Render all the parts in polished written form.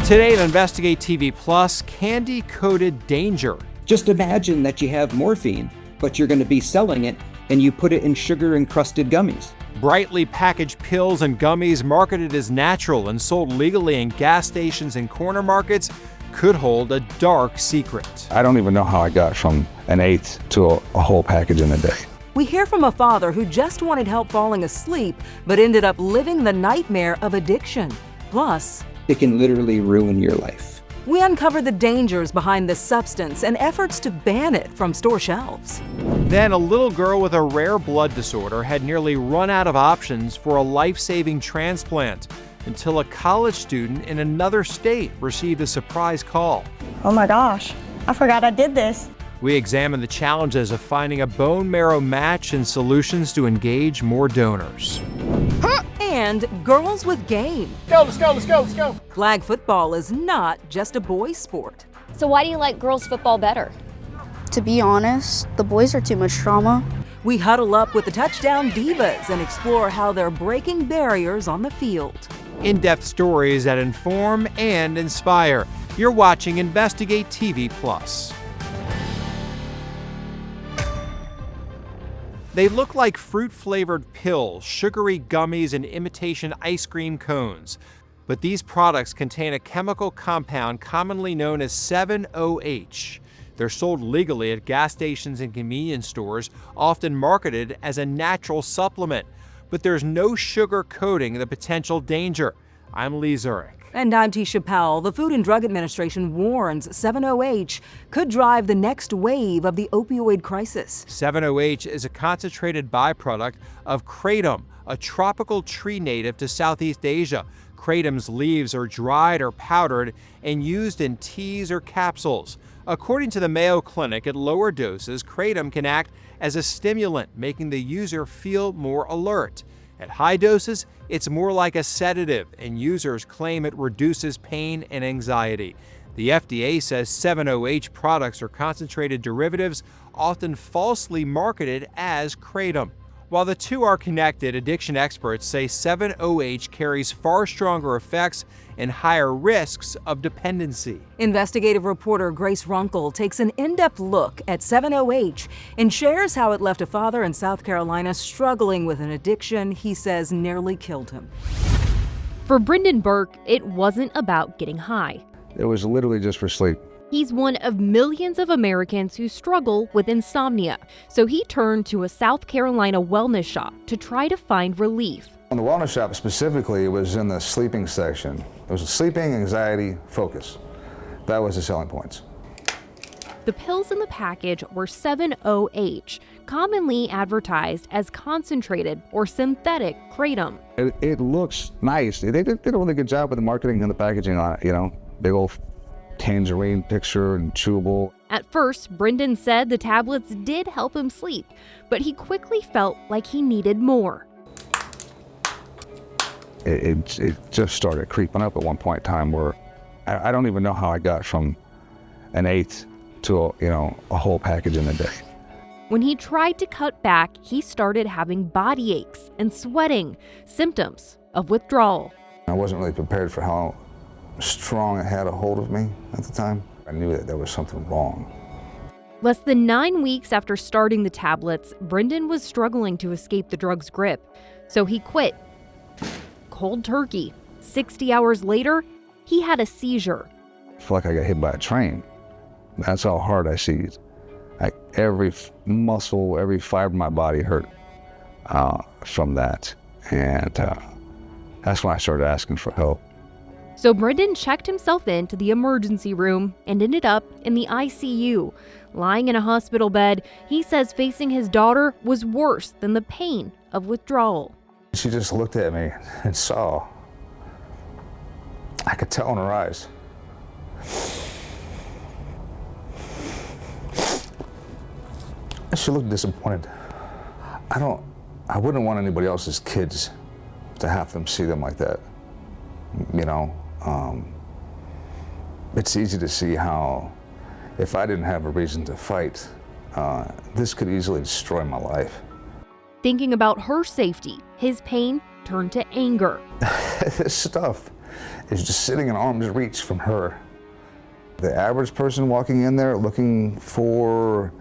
Today at Investigate TV Plus, candy-coated danger. Just imagine that you have morphine, but you're going to be selling it, and you put it in sugar-encrusted gummies. Brightly packaged pills and gummies marketed as natural and sold legally in gas stations and corner markets could hold a dark secret. I don't even know how I got from an eighth to a whole package in a day. We hear from a father who just wanted help falling asleep, but ended up living the nightmare of addiction. Plus, It can literally ruin your life. we uncover the dangers behind this substance and efforts to ban it from store shelves. Then a little girl with a rare blood disorder had nearly run out of options for a life-saving transplant until a college student in another state received a surprise call. Oh my gosh, I forgot I did this. We examine the challenges of finding a bone marrow match and solutions to engage more donors. And girls with game. Let's go. Flag football is not just a boys' sport. So why do you like girls football better? To be honest, the boys are too much drama. We huddle up with the touchdown divas and explore how they're breaking barriers on the field. In-depth stories that inform and inspire. You're watching Investigate TV Plus. They look like fruit-flavored pills, sugary gummies, and imitation ice cream cones. But these products contain a chemical compound commonly known as 7-OH. They're sold legally at gas stations and convenience stores, often marketed as a natural supplement. But there's no sugar coating the potential danger. I'm Lee Zurich. And I'm Tisha Powell. The Food and Drug Administration warns 7-OH could drive the next wave of the opioid crisis. 7-OH is a concentrated byproduct of kratom, a tropical tree native to Southeast Asia. Kratom's leaves are dried or powdered and used in teas or capsules. According to the Mayo Clinic, at lower doses, kratom can act as a stimulant, making the user feel more alert. At high doses, it's more like a sedative, and users claim it reduces pain and anxiety. The FDA says 7-OH products are concentrated derivatives, often falsely marketed as kratom. While the two are connected, addiction experts say 7-OH carries far stronger effects and higher risks of dependency. Investigative reporter Grace Runkle takes an in-depth look at 7-OH and shares how it left a father in South Carolina struggling with an addiction he says nearly killed him. For Brendan Burke, it wasn't about getting high. It was literally just for sleep. He's one of millions of Americans who struggle with insomnia, so he turned to a South Carolina wellness shop to try to find relief. On the wellness shop specifically, it was in the sleeping section. It was a sleeping, anxiety, focus. That was the selling points. The pills in the package were 7-OH, commonly advertised as concentrated or synthetic kratom. It looks nice. They did a really good job with the marketing and the packaging on it, you know, big old tangerine picture and chewable. At first, Brendan said the tablets did help him sleep, but he quickly felt like he needed more. It just started creeping up at one point in time where I don't even know how I got from an eighth to a whole package in a day. When he tried to cut back, he started having body aches and sweating, symptoms of withdrawal. I wasn't really prepared for how strong it had a hold of me at the time. I knew that there was something wrong. Less than 9 weeks after starting the tablets, Brendan was struggling to escape the drug's grip, so he quit. Cold turkey. 60 hours later, he had a seizure. I feel like I got hit by a train. That's how hard I seized. Every muscle, every fiber of my body hurt from that. And that's when I started asking for help. So Brendan checked himself into the emergency room and ended up in the ICU. Lying in a hospital bed, he says facing his daughter was worse than the pain of withdrawal. She just looked at me and saw. I could tell in her eyes. She looked disappointed. I wouldn't want anybody else's kids to have them see them like that. You know, it's easy to see how, if I didn't have a reason to fight, this could easily destroy my life. Thinking about her safety, his pain turned to anger. This stuff is just sitting in arm's reach from her. The average person walking in there looking for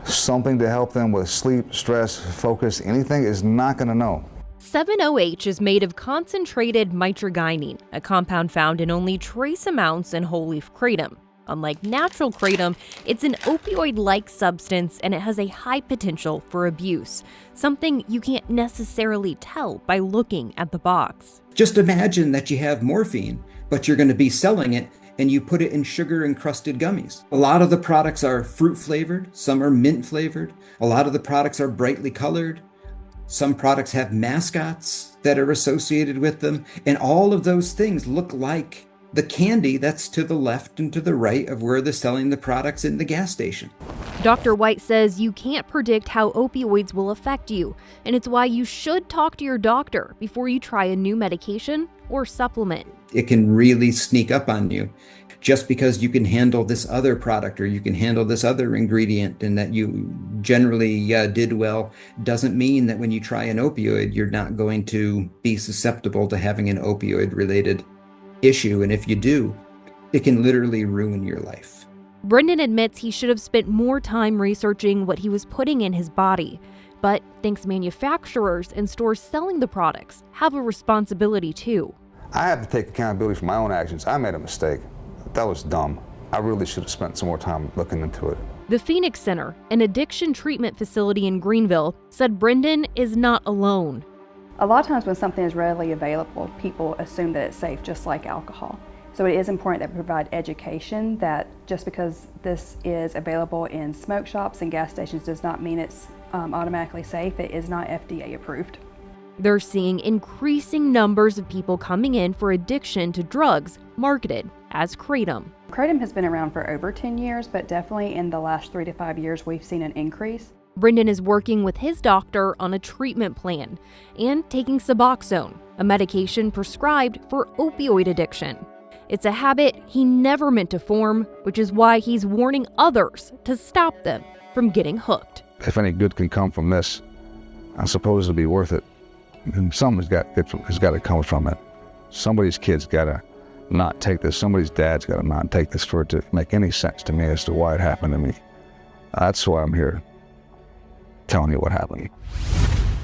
something to help them with sleep, stress, focus, anything is not going to know. 7-OH is made of concentrated mitragynine, a compound found in only trace amounts in whole leaf kratom. Unlike natural kratom, it's an opioid-like substance and it has a high potential for abuse, something you can't necessarily tell by looking at the box. Just imagine that you have morphine, but you're going to be selling it and you put it in sugar-encrusted gummies. A lot of the products are fruit-flavored, some are mint-flavored, a lot of the products are brightly colored, some products have mascots that are associated with them, and all of those things look like the candy that's to the left and to the right of where they're selling the products in the gas station. Dr. White says you can't predict how opioids will affect you, and it's why you should talk to your doctor before you try a new medication or supplement. It can really sneak up on you. Just because you can handle this other product or you can handle this other ingredient and that you generally did well doesn't mean that when you try an opioid, you're not going to be susceptible to having an opioid-related issue. And if you do, it can literally ruin your life. Brendan admits he should have spent more time researching what he was putting in his body, but thinks manufacturers and stores selling the products have a responsibility too. I have to take accountability for my own actions. I made a mistake. That was dumb. I really should have spent some more time looking into it. The Phoenix Center, an addiction treatment facility in Greenville, said Brendan is not alone. A lot of times when something is readily available, people assume that it's safe, just like alcohol. So it is important that we provide education that just because this is available in smoke shops and gas stations does not mean it's automatically safe. It is not FDA approved. They're seeing increasing numbers of people coming in for addiction to drugs marketed as kratom. Kratom has been around for over 10 years, but definitely in the last 3 to 5 years, we've seen an increase. Brendan is working with his doctor on a treatment plan and taking Suboxone, a medication prescribed for opioid addiction. It's a habit he never meant to form, which is why he's warning others to stop them from getting hooked. If any good can come from this, I suppose it'll be worth it. And something's got to come from it. Somebody's kid's got to not take this. Somebody's dad's got to not take this for it to make any sense to me as to why it happened to me. That's why I'm here telling you what happened.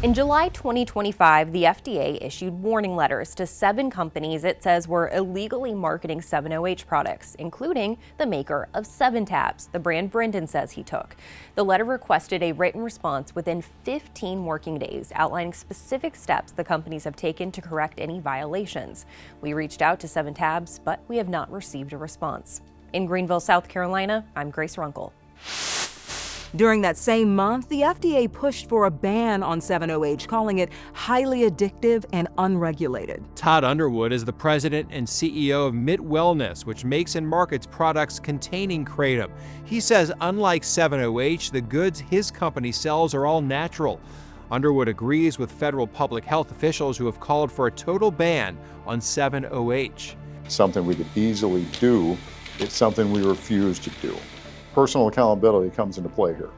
In July 2025, the FDA issued warning letters to 7 companies it says were illegally marketing 7-OH products, including the maker of 7-Tabs, the brand Brendan says he took. The letter requested a written response within 15 working days, outlining specific steps the companies have taken to correct any violations. We reached out to 7-Tabs, but we have not received a response. In Greenville, South Carolina, I'm Grace Runkle. During that same month, the FDA pushed for a ban on 7-OH, calling it highly addictive and unregulated. Todd Underwood is the president and CEO of MIT Wellness, which makes and markets products containing kratom. He says unlike 7-OH, the goods his company sells are all natural. Underwood agrees with federal public health officials who have called for a total ban on 7-OH. Something we could easily do. It's something we refuse to do. Personal accountability comes into play here.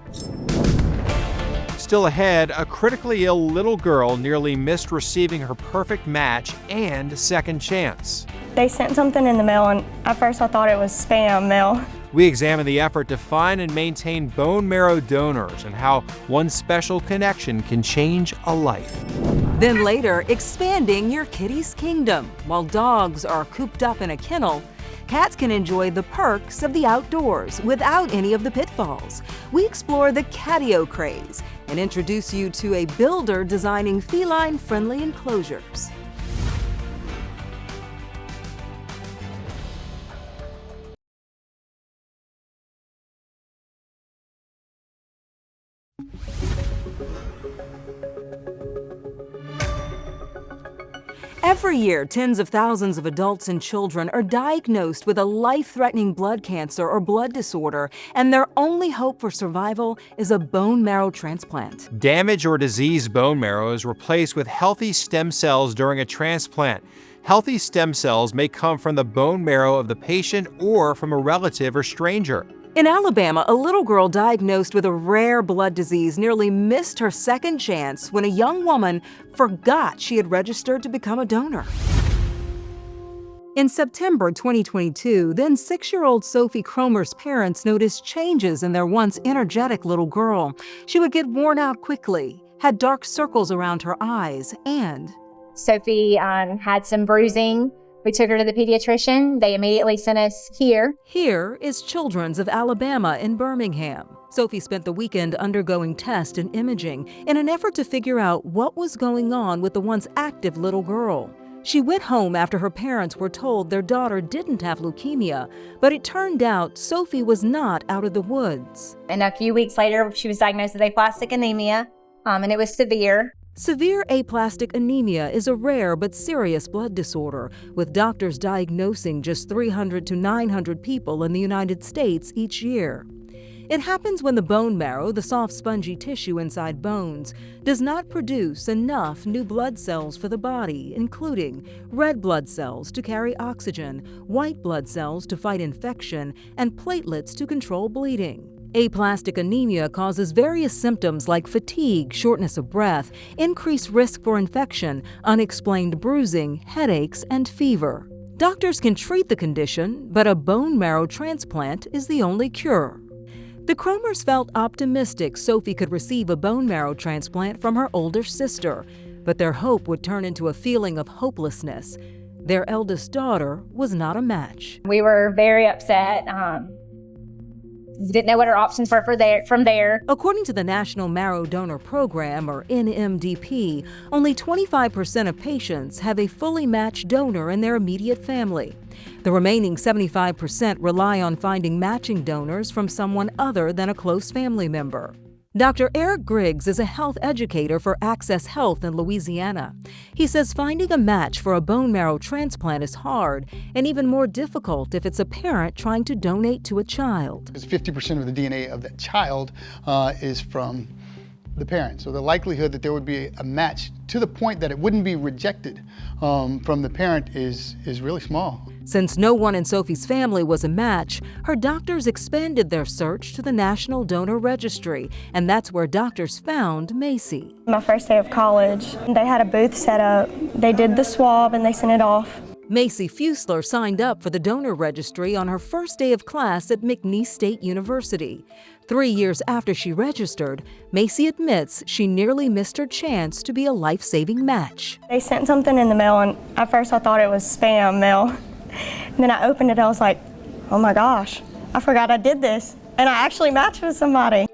Still ahead, a critically ill little girl nearly missed receiving her perfect match and second chance. They sent something in the mail, and at first I thought it was spam mail. We examine the effort to find and maintain bone marrow donors and how one special connection can change a life. Then later, expanding your kitty's kingdom. While dogs are cooped up in a kennel, cats can enjoy the perks of the outdoors without any of the pitfalls. We explore the catio craze and introduce you to a builder designing feline-friendly enclosures. Every year, tens of thousands of adults and children are diagnosed with a life-threatening blood cancer or blood disorder, and their only hope for survival is a bone marrow transplant. Damaged or diseased bone marrow is replaced with healthy stem cells during a transplant. Healthy stem cells may come from the bone marrow of the patient or from a relative or stranger. In Alabama, a little girl diagnosed with a rare blood disease nearly missed her second chance when a young woman forgot she had registered to become a donor. In September 2022, then 6-year-old Sophie Cromer's parents noticed changes in their once energetic little girl. She would get worn out quickly, had dark circles around her eyes, and Sophie had some bruising. We took her to the pediatrician. They immediately sent us here. Here is Children's of Alabama in Birmingham. Sophie spent the weekend undergoing tests and imaging in an effort to figure out what was going on with the once active little girl. She went home after her parents were told their daughter didn't have leukemia, but it turned out Sophie was not out of the woods. And a few weeks later, she was diagnosed with aplastic anemia, and it was severe. Severe aplastic anemia is a rare but serious blood disorder, with doctors diagnosing just 300 to 900 people in the United States each year. It happens when the bone marrow, the soft spongy tissue inside bones, does not produce enough new blood cells for the body, including red blood cells to carry oxygen, white blood cells to fight infection, and platelets to control bleeding. Aplastic anemia causes various symptoms like fatigue, shortness of breath, increased risk for infection, unexplained bruising, headaches, and fever. Doctors can treat the condition, but a bone marrow transplant is the only cure. The Cromers felt optimistic Sophie could receive a bone marrow transplant from her older sister, but their hope would turn into a feeling of hopelessness. Their eldest daughter was not a match. We were very upset. Didn't know what our options were from there. According to the National Marrow Donor Program, or NMDP, only 25% of patients have a fully matched donor in their immediate family. The remaining 75% rely on finding matching donors from someone other than a close family member. Dr. Eric Griggs is a health educator for Access Health in Louisiana. He says finding a match for a bone marrow transplant is hard and even more difficult if it's a parent trying to donate to a child. Because 50% of the DNA of that child is from the parent. So the likelihood that there would be a match to the point that it wouldn't be rejected from the parent is really small. Since no one in Sophie's family was a match, her doctors expanded their search to the National Donor Registry, and that's where doctors found Macy. My first day of college, they had a booth set up. They did the swab and they sent it off. Macy Fusler signed up for the donor registry on her first day of class at McNeese State University. 3 years after she registered, Macy admits she nearly missed her chance to be a life-saving match. They sent something in the mail, and at first I thought it was spam mail. And then I opened it, I was like, oh my gosh, I forgot I did this. And I actually matched with somebody.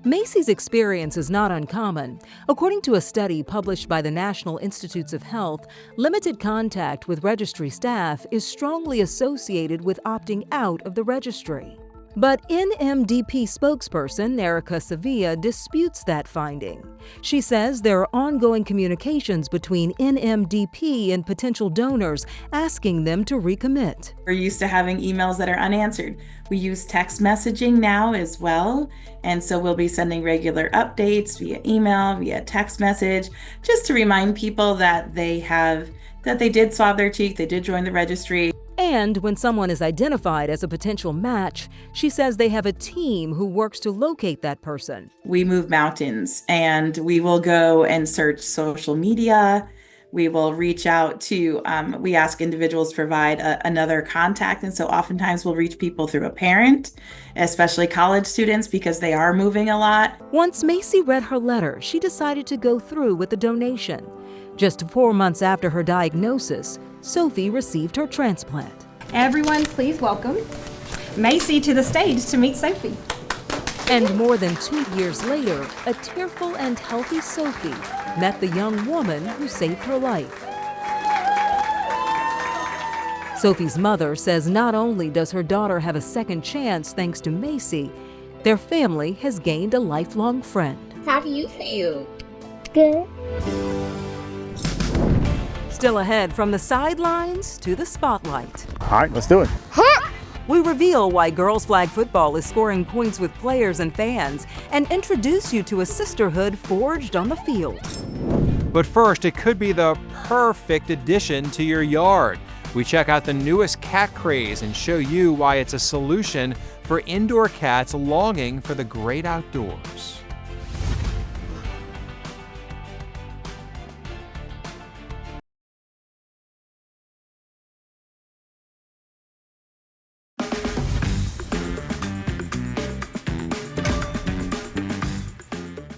Macy's experience is not uncommon. According to a study published by the National Institutes of Health, limited contact with registry staff is strongly associated with opting out of the registry. But NMDP spokesperson Erica Sevilla disputes that finding. She says there are ongoing communications between NMDP and potential donors asking them to recommit. We're used to having emails that are unanswered. We use text messaging now as well, and so we'll be sending regular updates via email, via text message, just to remind people that they did swab their cheek, they did join the registry. And when someone is identified as a potential match, she says they have a team who works to locate that person. We move mountains, and we will go and search social media. We will reach out to, we ask individuals to provide another contact. And so oftentimes we'll reach people through a parent, especially college students, because they are moving a lot. Once Macy read her letter, she decided to go through with the donation. Just 4 months after her diagnosis, Sophie received her transplant. Everyone, please welcome Macy to the stage to meet Sophie. And more than 2 years later, a tearful and healthy Sophie met the young woman who saved her life. Sophie's mother says not only does her daughter have a second chance thanks to Macy, their family has gained a lifelong friend. How do you feel? Good. Still ahead, from the sidelines to the spotlight. All right, let's do it. We reveal why girls flag football is scoring points with players and fans, and introduce you to a sisterhood forged on the field. But first, it could be the perfect addition to your yard. We check out the newest cat craze and show you why it's a solution for indoor cats longing for the great outdoors.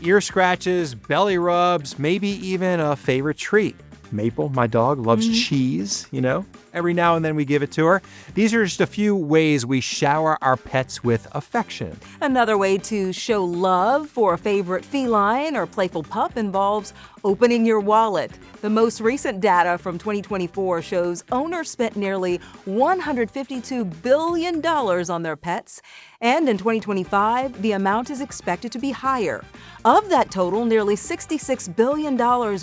ear scratches, belly rubs, maybe even a favorite treat. Maple, my dog, loves cheese, you know. Every now and then we give it to her. These are just a few ways we shower our pets with affection. Another way to show love for a favorite feline or playful pup involves opening your wallet. The most recent data from 2024 shows owners spent nearly $152 billion on their pets. And in 2025, the amount is expected to be higher. Of that total, nearly $66 billion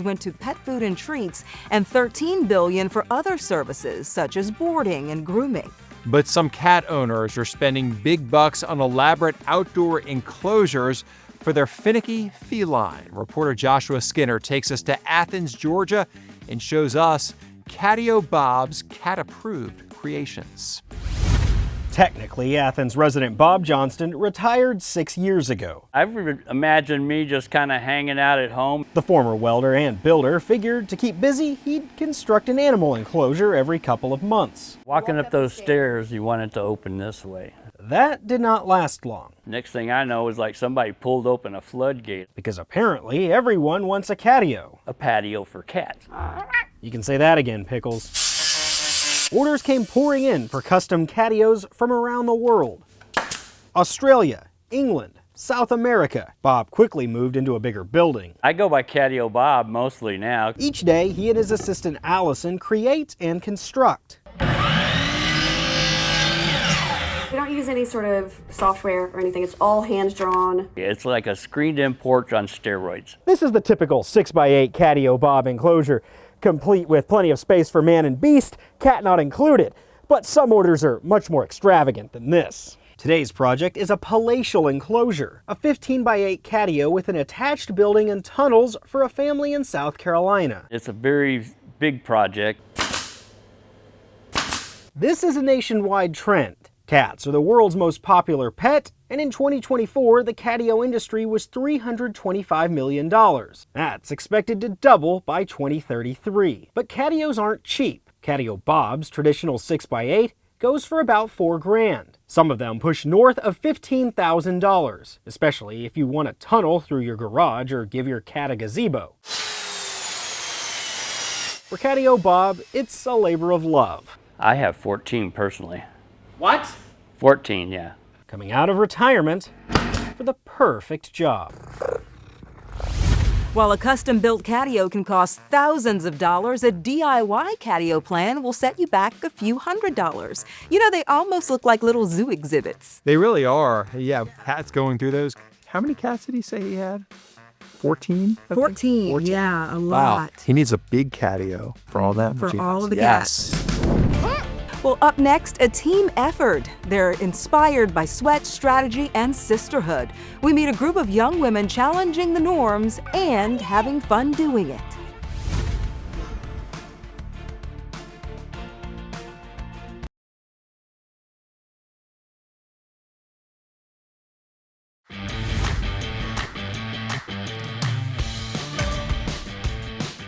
went to pet food and treats, and $13 billion for other services, such as boarding and grooming. But some cat owners are spending big bucks on elaborate outdoor enclosures for their finicky feline. Reporter Joshua Skinner takes us to Athens, Georgia, and shows us Catio Bob's cat-approved creations. Technically, Athens resident Bob Johnston retired 6 years ago. I've imagined me just kind of hanging out at home. The former welder and builder figured to keep busy, he'd construct an animal enclosure every couple of months. Walking up those stairs, you want it to open this way. That did not last long. Next thing I know, it was like somebody pulled open a floodgate. Because apparently everyone wants a catio. A patio for cats. You can say that again, Pickles. Orders came pouring in for custom catios from around the world. Australia, England, South America. Bob quickly moved into a bigger building. I go by Catio Bob mostly now. Each day, he and his assistant Allison create and construct. We don't use any sort of software or anything. It's all hand-drawn. It's like a screened-in porch on steroids. This is the typical 6x8 Catio Bob enclosure, complete with plenty of space for man and beast, cat not included. But some orders are much more extravagant than this. Today's project is a palatial enclosure, a 15x8 catio with an attached building and tunnels for a family in South Carolina. It's a very big project. This is a nationwide trend. Cats are the world's most popular pet, and in 2024, the catio industry was $325 million. That's expected to double by 2033. But catios aren't cheap. Catio Bob's traditional 6x8 goes for about $4,000. Some of them push north of $15,000, especially if you want a tunnel through your garage or give your cat a gazebo. For Catio Bob, it's a labor of love. I have 14 personally. What? 14, yeah. Coming out of retirement for the perfect job. While a custom-built catio can cost thousands of dollars, a DIY catio plan will set you back a few $100s. You know, they almost look like little zoo exhibits. They really are. Yeah, cats going through those. How many cats did he say he had? 14? 14, yeah, a lot. Wow. He needs a big catio for all that. For all of the cats. Well, up next, a team effort. They're inspired by sweat, strategy, and sisterhood. We meet a group of young women challenging the norms and having fun doing it.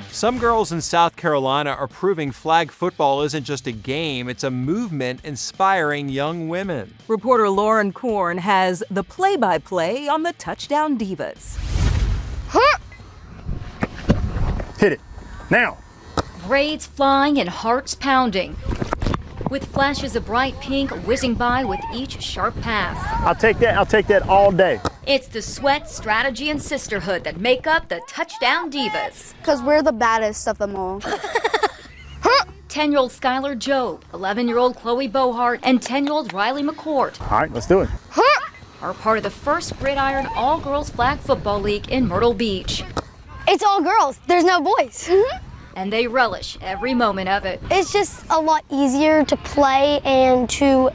Some girls in South Carolina are proving flag football isn't just a game, it's a movement inspiring young women. Reporter Lauren Korn has the play-by-play on the Touchdown Divas. Hit it. Now. Braids flying and hearts pounding, with flashes of bright pink whizzing by with each sharp pass. I'll take that all day. It's the sweat, strategy, and sisterhood that make up the Touchdown Divas. Because we're the baddest of them all. 10-year-old Skylar Jobe, 11-year-old Chloe Bohart, and 10-year-old Riley McCourt All right, let's do it. are part of the first Gridiron All-Girls Flag Football League in Myrtle Beach. It's all girls. There's no boys. And they relish every moment of it. It's just a lot easier to play and to...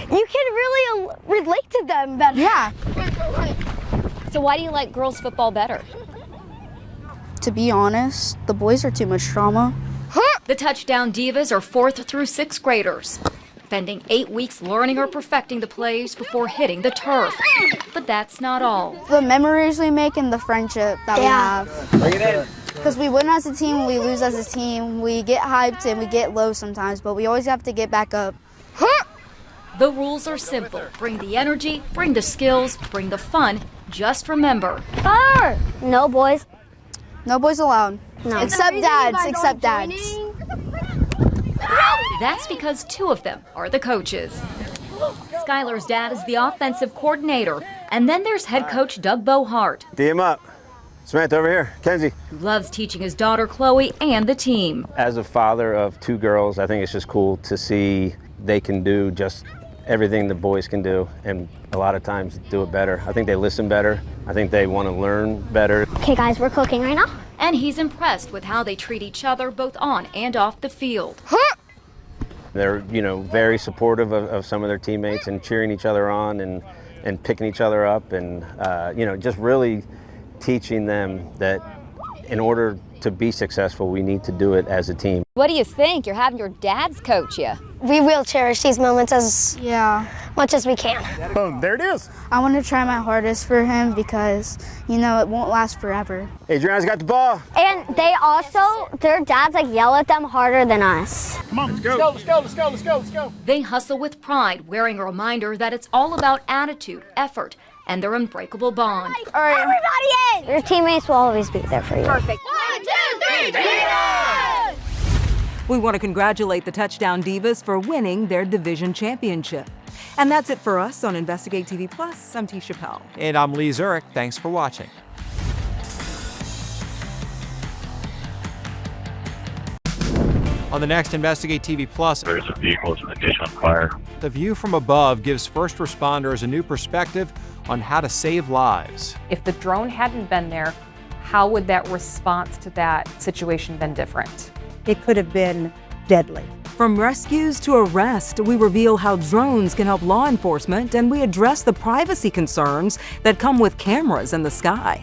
You can really relate to them better. Yeah. So why do you like girls football better? To be honest, the boys are too much drama. The Touchdown Divas are 4th through 6th graders, spending 8 weeks learning or perfecting the plays before hitting the turf. But that's not all. The memories we make and the friendship that we have. Bring it in. Because we win as a team, we lose as a team. We get hyped and we get low sometimes, but we always have to get back up. The rules are simple. Bring the energy, bring the skills, bring the fun, Just remember, No boys. No boys allowed. No. Except dads. Except dads. that's because 2 of them are the coaches. Skylar's dad is the offensive coordinator, and then there's head coach Doug Bohart. D him up. Samantha, over here. Kenzie. Who loves teaching his daughter Chloe and the team. As a father of 2 girls, I think it's just cool to see they can do just everything the boys can do, and a lot of times do it better. I think they listen better. I think they want to learn better. Okay, guys, we're cooking right now. And he's impressed with how they treat each other both on and off the field. They're, very supportive of some of their teammates and cheering each other on and picking each other up and, just really teaching them that in order to be successful, we need to do it as a team. What do you think? You're having your dads coach you. We will cherish these moments as much as we can. Boom, there it is. I want to try my hardest for him because, it won't last forever. Adriana's got the ball. And they also, their dads yell at them harder than us. Come on, let's go. Let's go. They hustle with pride, wearing a reminder that it's all about attitude, effort, and their unbreakable bond. All right. Everybody in! Your teammates will always be there for you. Perfect. 1, 2, 3, Divas! We want to congratulate the Touchdown Divas for winning their division championship. And that's it for us on Investigate TV Plus. I'm T. Chappelle. And I'm Lee Zurich. Thanks for watching. On the next Investigate TV Plus, there's a vehicle in the ditch on fire. The view from above gives first responders a new perspective on how to save lives. If the drone hadn't been there, how would that response to that situation been different? It could have been deadly. From rescues to arrest, we reveal how drones can help law enforcement, and we address the privacy concerns that come with cameras in the sky.